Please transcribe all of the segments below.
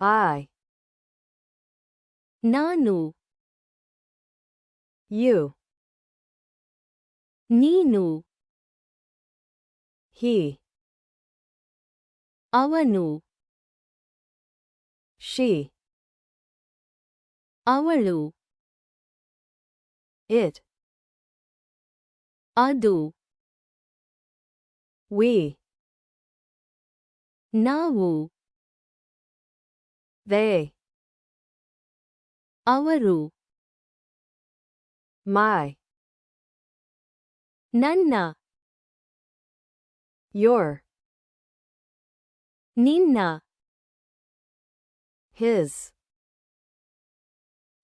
I. ನಾನು, You. ನೀನು, He. ಅವನು, She. ಅವಳು, It. ಅದು, We. ನಾವು, They. ಅವರು, My. ನನ್ನ, Your. ನಿನ್ನ, His.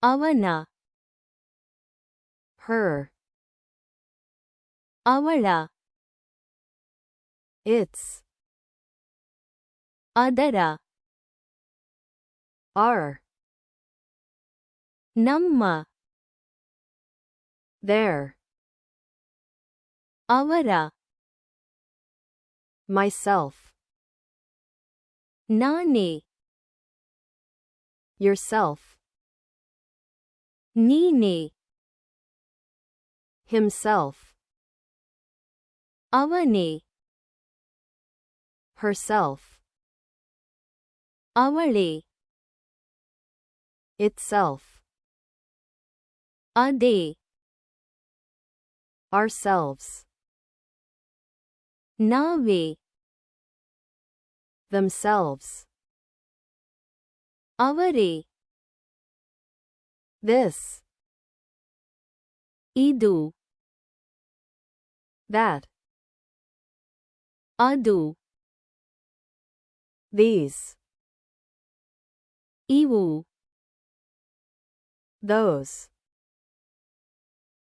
ಅವನ, Her. ಅವಳ, Its. ಅದರ, Our. ನಮ್ಮ, Their. ಅವರ, Myself. ನಾನೇ, Yourself. ನೀನೇ, Himself. ಅವನೇ, Herself. ಅವಳೇ, Itself. ಅದೇ, Ourselves. ನಾವೇ, Themselves. ಅವರೇ, This. ಇದು, That. ಅದು, These. ಇವು, Those.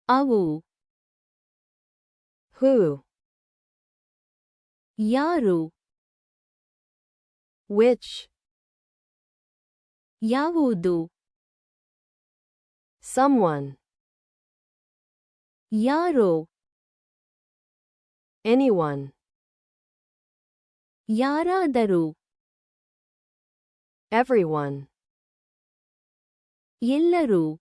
ಅವು, Who. ಯಾರು, Which. ಯಾವುದು, Someone. ಯಾರೋ, Anyone. ಯಾರಾದರೂ, Everyone. ಎಲ್ಲರೂ,